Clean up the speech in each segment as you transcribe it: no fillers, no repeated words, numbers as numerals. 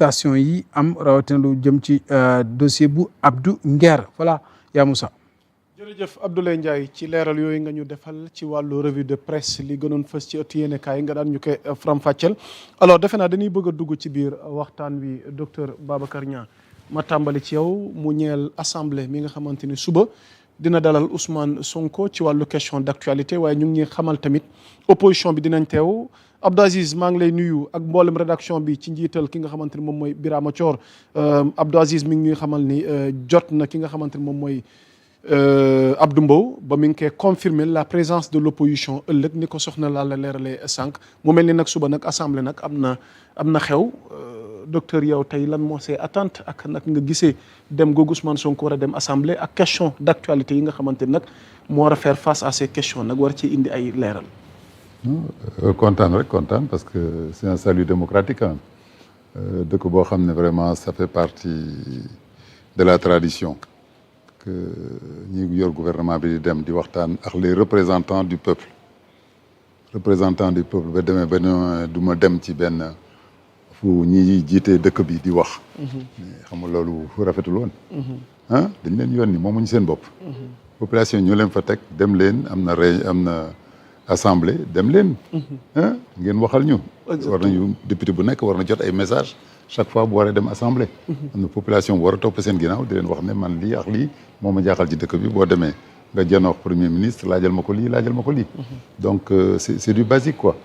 station yi am rawatina lu jëm ci dossier bu Abdou Nguer voilà yaa Moussa. jërëjëf Abdoulaye Ndiaye ci leeral yooyu nga ñu defal ci wàllu revue de presse li gënoon fës ci ëtt yéenekaay yi nga daan ñu koy faram-fàcceel alors defe naa dañuy bëgg a dugg ci biir waxtaan wi docteur Babacar Niang ma tàmbali ci yow mu ñeel assemblée mi nga xamante ni suba dina dalal Ousmane Sonko ci wàllu question d'actualité waaye ñu ngi xamal tamit opposition bi dinañ teew Abdou Aziz maa ngi lay nuyu ak mboolem rédaction bi ci njiital ki nga xamante ni moom mooy Birama Thior Abdou Aziz mi ngi ñuy xamal ni jot na ki nga xamante ni moom mooy Abdou Mbow ba mi ngi koy confirmer la présence de l'opposition ëllëg ni ko soxna la leeralee sànq mu mel ni nag suba nag assemblée nag am na xew docteur yow tey lan moo see attente ak nag nga gisee dem googu Ousmane Sonko war a dem assemblée ak question d'actualité yi nga xamante ni nag moo war a faire face à ces questions nag war ci indi ay leeral. kontaan parce que c'est un salut démocratique dëkk boo xam ne vraiment ça fait partie de la tradition que ñi yor gouvernement bi di dem di waxtaan ak les représentants du peuple ba demee ba du ma dem ci benn fu ñi jiite dëkk bi di wax xam nga loolu rafetul woon dañ leen yónni moomuñu seen bopp population ñu leen fa teg dem leen am na assemblée dem leen ngeen waxal ñu war nañu député bu nekk war na jot ay message chaque fois bu waree dem assemblée am na population bu war a topp seen ginnaaw di leen wax ne man lii ak lii moo ma jaaxal ci dëkk bi boo demee nga jënoo premier ministre laajal ma ko lii donc c'est du basique quoi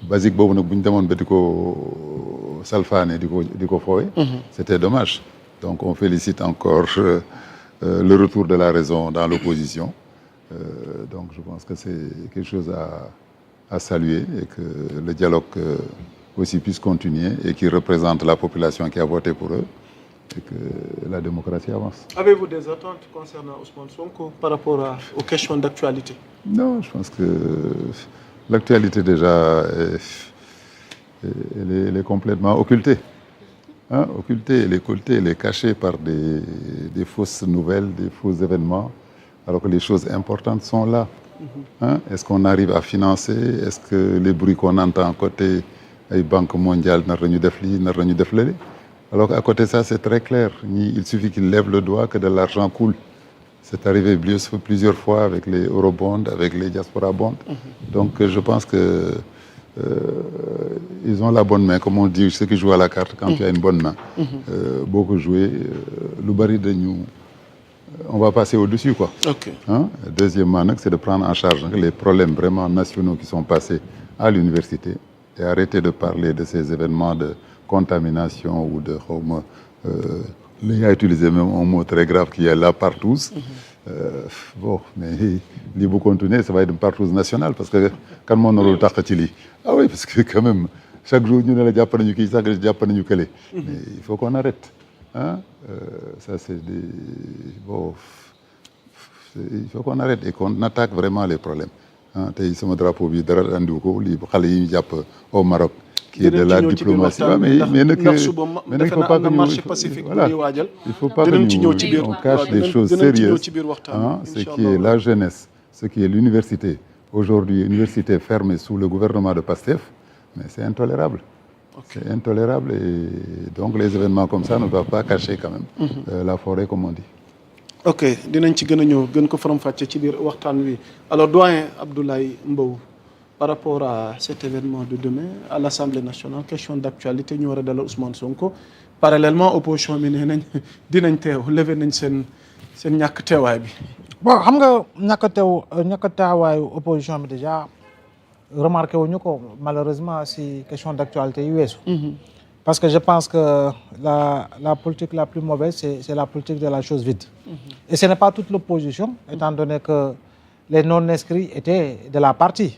basique boobu nag bu ñu demoon ba di ko salfaane di ko foowe c'était dommage donc on félicite encore le retour de la raison dans l'opposition donc je pense que c'est quelque chose à saluer et que le dialogue aussi puisse continuer et qui représente la population qui a voté pour eux et que la démocratie avance. Avez-vous des attentes concernant Ousmane Sonko par rapport aux questions d'actualité? Non, je pense que l'actualité déjà elle est complètement occultée. Elle est cachée par des fausses nouvelles, des faux événements, alors que les choses importantes sont là. Est-ce qu'on arrive à financer? Est-ce que les bruits qu'on entend à côté ay banque mondiale nar nañu def lii nar nañu def lële alors qu'à côté de ça c'est très clair il suffit qu'ils lèvent le doigt que de l'argent coule. C'est arrivé plusieurs fois avec les eurobonds, avec les diaspora bonds. Donc je pense que ils ont la bonne main, comme on dit, ceux qui jouent à la carte quand tu as une bonne main. Beaucoup joué, lu bari dañu on va passer au-dessus quoi. Okay. Deuxièmement nag c'est de prendre en charge les problèmes vraiment nationaux qui sont passés à l'université et arrêter de parler de ces événements de contamination ou de xawma li nga utilisé même un mot très grave qui est la partouze. Bon mais lii bu continuer ça va être une partouze nationale parce que kan moo narul tàq ci lii ah oui parce que quand même chaque jour ñu ne la jàpp nañu kii sax jàpp nañu kële mais il faut qu'on arrête ça c'est des bon il faut qu'on arrête et qu'on attaque vraiment les problèmes tey sama drapeau bi dara andiwu ko lii xale yi ñu jàpp au Maroc qui est de la diplomatie mais nag il faut pas que marché pacifique bu ñuy waajal il faut pas que on cache des choses sérieuses ce qui est la jeunesse ce qui est l'université aujourd'hui université fermée sous le gouvernement de Pastef mais c'est intolérable. Okay. C'est intolérable et donc les événements comme ça ne doivent pas cacher quand même la forêt comme on dit. Ok dinañ ci gën a ñëw gën ko faram-fàcce ci biir waxtaan wi alors doyen Abdoulaye Mbow par rapport à cet événement de demain à l'Assemblée nationale question d'actualité ñu war a dalal Ousmane Sonko parallèlement opposition bi nee nañ dinañ teew lever nañ seen ñàkk teewaay bi. bon xam nga ñàkk teewaayu opposition bi déjà remarqué wuñu ko malheureusement si question d'actualité yu weesu. Parce que je pense que la politique la plus mauvaise c'est la politique de la chose vide. Et ce n'est pas toute l'opposition étant donné que les non-inscrits étaient de la partie.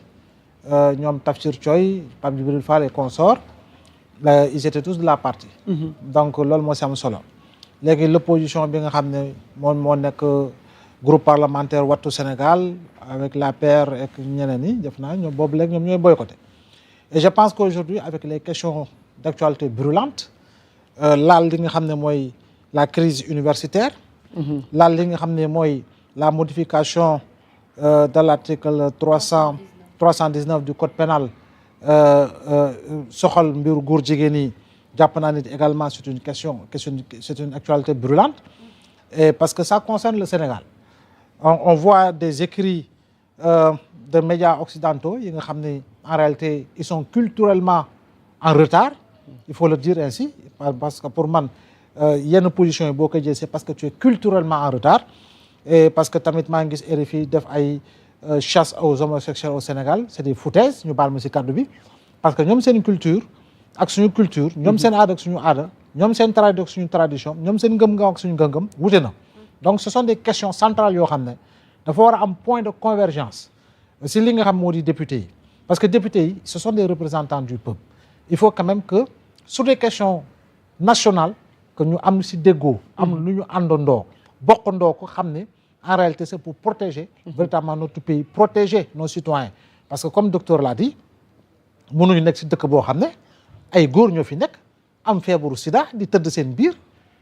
ñoom Tafsir Thioye Pape Djibril Fall et consorts ils étaient tous de la partie. Donc loolu moo si am solo léegi l'opposition bi nga xam ne moom moo nekk groupe parlementaire Wattu Sénégal avec l'APR ak ñeneen ñi def naa ñoom boobu léegi ñoom ñooy boycotté et je pense qu'aujourd'hui avec les questions d'actualité brûlante laal li nga xam ne mooy la crise universitaire laal li nga xam ne mooy la modification de l'article 319 du code pénal soxal mbiru góor jigéen yi jàpp naa ni également c'est une question c'est une actualité brûlante et parce que ça concerne le Sénégal on voit des écrits de médias occidentaux yi nga xam ne en réalité ils sont culturellement en retard il faut le dire ainsi parce que pour man yenn position yi boo ko jël c'est parce que tu es culturellement en retard et parce que tamit maa ngi gis RFI def ay chasse aux homosexuels au Sénégal c'est des foutaises ñu baal ma ci kàddu bi parce que ñoom seen culture ak suñu culture ñoom seen aada ak suñu aada ñoom seen tradition ak suñu tradition ñoom seen ngëm-ngëm ak suñu ngëm-ngëm wute na donc ce sont des questions centrales yoo xam ne dafa war a am point de convergence si li nga xam moo di député yi parce que députés yi ce sont des représentants du peuple il faut quand même que sur des questions nationales que ñu am si déggoo am lu ñu àndandoo bokkandoo ko xam ne en réalité c'est pour protéger véritablement notre pays protéger nos citoyens parce que comme docteur l'a dit mënuñu nekk si dëkk boo xam ne ay góor ñoo fi nekk am feebaru sida di tëdd seen biir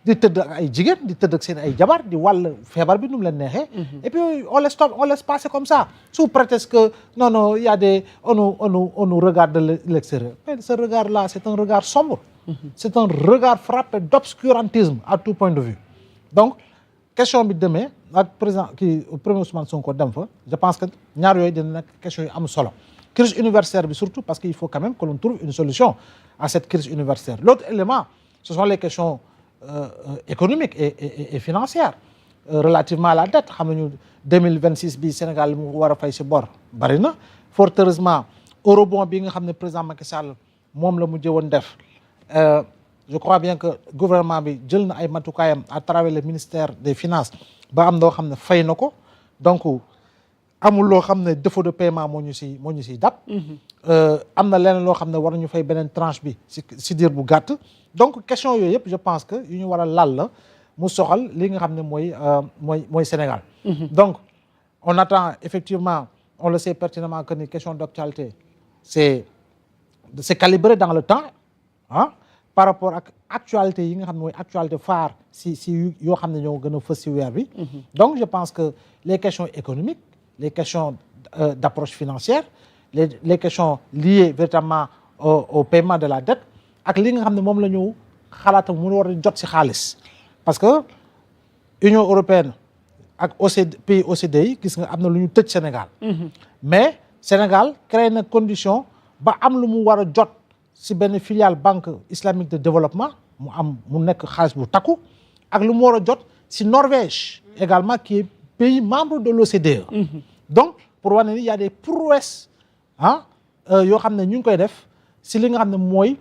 di tëdd ak ay jigéen di tëdd ak seen ay jabar di wàll feebar bi nu mu leen neexee et puis on laisse passer comme ça sous prétexte que non il y a des on nous regarde de l'extérieur mais ce regard là c'est un regard sombre c'est un regard frappé d'obscurantisme à tout point de vue donc question bi demee ak président premier Ousmane Sonko dem fa je pense que ñaar yooyu dina nekk question yu am solo crise universitaire bi surtout parce qu'il faut quand même que l'on trouve une solution à cette crise universitaire l'autre élément ce sont les questions économiques et financières relativement à la dette xam nañu 2026 bi Sénégal mu war a fay si bor bari na fort heureusement eurobond bi nga xam ne président Macky Sall moom la mujjee woon def je crois bien que gouvernement bi jël na ay matukaayam à travers le ministère des finances ba am loo xam ne fay na ko donc amul loo xam ne défaut de paiement moo ñu si dab am na leneen loo xam ne war nañu fay beneen tranche bi si diir bu gàtt donc question yooyu yëpp je pense que yu ñu war a lal la mu soxal li nga xam ne mooy Sénégal donc on attend effectivement on le sait pertinemment que ni question d'actualité c'est calibré dans le temps par rapport ak actualité yi nga xam ne mooy actualité phare si yoo xam ne ñoo gën a fës si weer bi donc je pense que les questions économiques les questions d'approche financière les questions liées véritablement au paiement de la dette ak li nga xam ne moom la ñu xalaata mu war a jot si xaalis parce que Union européenne ak pays OCDE yi gis nga am na lu ñu tëj Sénégal mais Sénégal créé na condition ba am lu mu war a jot si benn filiale banque islamique de développement mu nekk xaalis bu takku ak lu mu war a jot si Norvège également qui est pays membre de l'OCDE donc pour wane ni y a des prouesses yoo xam ne ñu ngi koy def si li nga xam ne mooy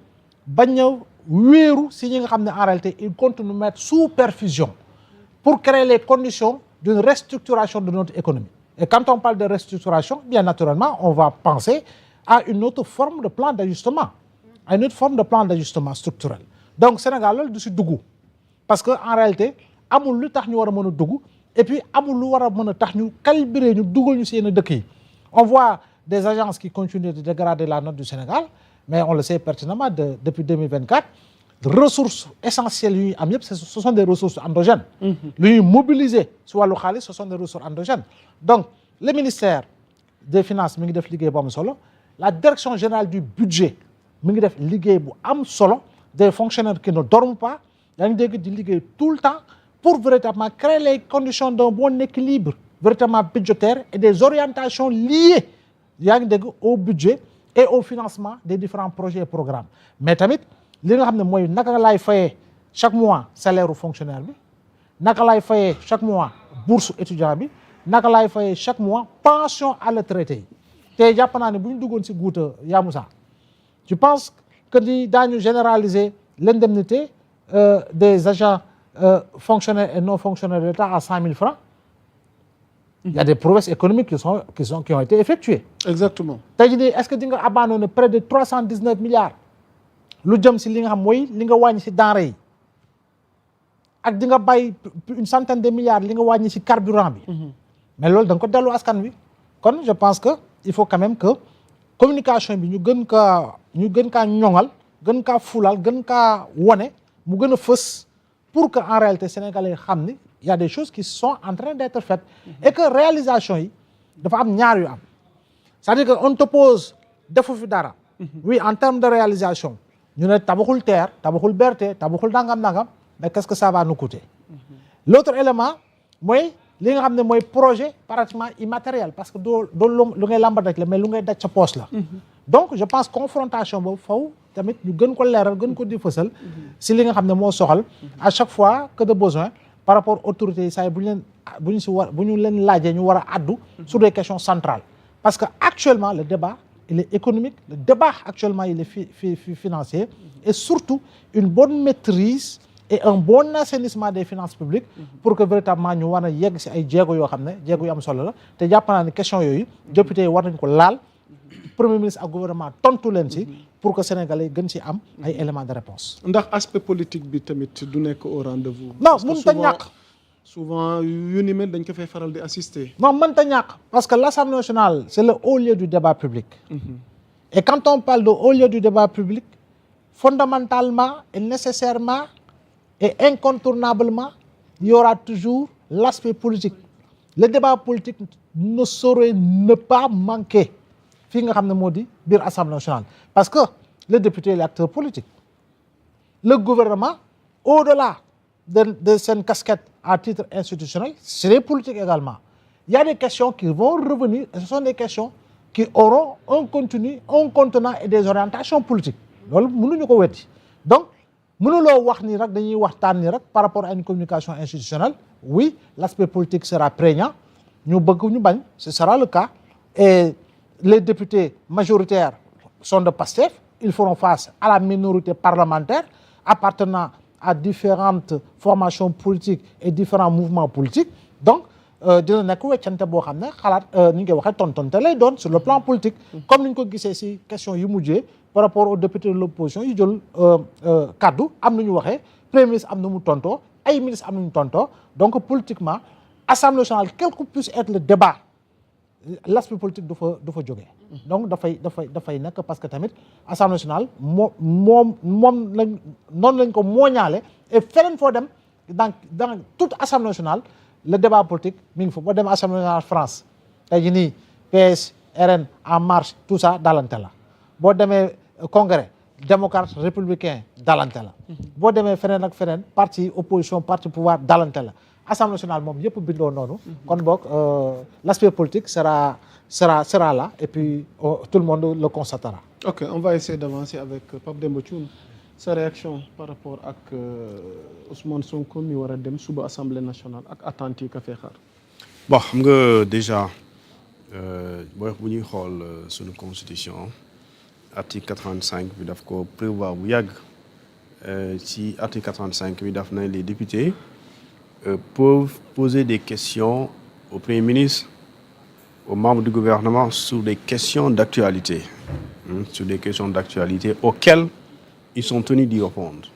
bañ a wéeru si ñi nga xam ne en réalité il compte nous mettre sous perfusion pour créer les conditions d'une restructuration de notre économie et quand on parle de restructuration bien naturellement on va penser à une autre forme de plan d'ajustement à une autre forme de plan d'ajustement structurel donc Sénégal loolu du si dugg parce que en réalité amul lu tax ñu war a mën a dugg et puis amul lu war a mën a tax ñu calibrer ñu dugal ñu si yenn dëkk yi on voit des agences qui continuent de dégrader la note du Sénégal mais on le sait pertinemment depuis 2024 ressources essentielles yu ñuy am yëpp ce sont des ressources endogènes lu ñuy mobiliser si wàllu xaalis ce sont des ressources endogènes donc le ministère des finances mi ngi def liggéey bu am solo la direction générale du budget mi ngi def liggéey bu am solo des fonctionnaires qui ne dorment pas yaa ngi dégg di liggéey tout le temps pour véritablement créer les conditions d'un bon équilibre véritablement budgétaire et des orientations liées yaa ngi dégg au budget et au financement des différents projets et programmes mais tamit li nga xam ne mooy naka laay fayee chaque mois salaire u fonctionnaire bi naka laay fayee chaque mois bourse étudiant bi naka laay fayee chaque mois pension à la retraité yi te jàpp naa ne bu ñu duggoon si guuta yaa Moussa je pense que ni daañu généraliser l'indemnité des agents fonctionnaires et non fonctionnaires de l'État à 100 000 francs. Il y a des prouesses économiques qui ont été effectuées. Exactement. tey jii est-ce que di nga abandonné près de 319 milliards lu jëm si li nga xam mooy li nga wàññi si denrée yi ak di nga bàyyi une centaine de milliards li nga wàññi si carburant bi. mais loolu da nga ko dellu askan wi. kon je pense que il faut quand même que communication bi ñu gën kaa ñoŋal gën kaa fulal gën kaa wone mu gën a fës pour que en réalité sénégalais xam ni il y a des choses qui sont en train d'être faites et que réalisation yi dafa am ñaar yu am c'est-à-dire que on te pose defu fi dara oui en termes de réalisation ñu ne tabaxul terre tabaxul BRT tabaxul nangam mais qu'est-ce que ça va nous coûter. L'autre élément mooy li nga xam ne mooy projet pratiquement immatériel parce que doo lu ngay làmbat rek la mais lu ngay daj sa poche la. donc je pense confrontation boobu faw tamit ñu gën ko leeral gën ko di fësal si li nga xam ne moo soxal à chaque fois que de besoin par rapport autorités yi saa yi bu ñu leen laajee ñu war a addu sur des questions centrales parce que actuellement le débat il est économique le débat actuellement il est financier et surtout une bonne maîtrise et un bon assainissement des finances publiques pour que véritablement ñu war a yegg si ay jéego yoo xam ne jéego yu am solo la te jàpp naa ne question yooyu député yi war nañ ko laal premier ministre ak gouvernement tontu leen si pour que sénégalais yi gën si am ay éléments de réponse ndax aspect politique bi tamit du nekk au rendez-vous. non mënta ñàkk souvent yu ni mel dañ ko fay faral di assister. non mënta ñàkk parce que l'Assemblée nationale c'est le haut lieu du débat public et quand on parle de haut lieu du débat public fondamentalement et nécessairement et incontournablement il y aura toujours l'aspect politique le débat politique ne saurait ne pas manquer fii nga xam ne moo di biir Assemblée nationale parce que le député est l'acteur politique le gouvernement au-delà de seen casquette à titre institutionnel c'est politique également il y a des questions qui vont revenir et ce sont des questions qui auront un contenu un contenant et des orientations politiques loolu mënuñu ko wetti donc mënuloo wax ni rek dañuy waxtaan ni rek par rapport à une communication institutionnelle oui l'aspect politique sera prégnant ñu bëgg ñu bañ ce sera le cas et les députés majoritaires sont de Pastef ils feront face à la minorité parlementaire appartenant à différentes formations politiques et différents mouvements politiques donc dina nekk weccante boo xam ne xalaat ni ñu koy waxee tontonte lay doon sur le plan politique comme ni ñu ko gisee ci question yu mujjee par rapport aux députés de l'opposition yu jël kaddu am na ñu waxee premier ministre am na mu tontoo ay ministre am na ñu tontoo donc politiquement Assemblée nationale quel que puisse être le débat l'aspect politique du fa jógee donc dafay nekk parce que tamit Assemblée nationale moom lañ noonu lañ ko mooñaale et feneen foo dem dans toute Assemblée nationale le débat politique mi ngi fa boo demee Assemblée nationale France tey jii nii PS RN En Marche tout ça dalante la boo demee congrès démocrate républicain dalante la boo demee feneen ak feneen parti opposition parti pouvoir dalante la Assemblée nationale moom yëpp bindoo noonu kon boog l'aspect politique sera là et puis tout le monde le constatera. Ok, on va essayer d'avancer avec Pape Demba Thioune sa réaction par rapport ak Ousmane Sonko mi war a dem suba Assemblée nationale ak attentes yi ka fee xaar. bon xam nga déjà booy bu ñuy xool suñu constitution article 85 bi daf ko prévoir bu yàgg ci article 85 bi daf na les députés peuvent poser des questions au Premier ministre, aux membres du gouvernement sur des questions d'actualité, auxquelles ils sont tenus d'y répondre.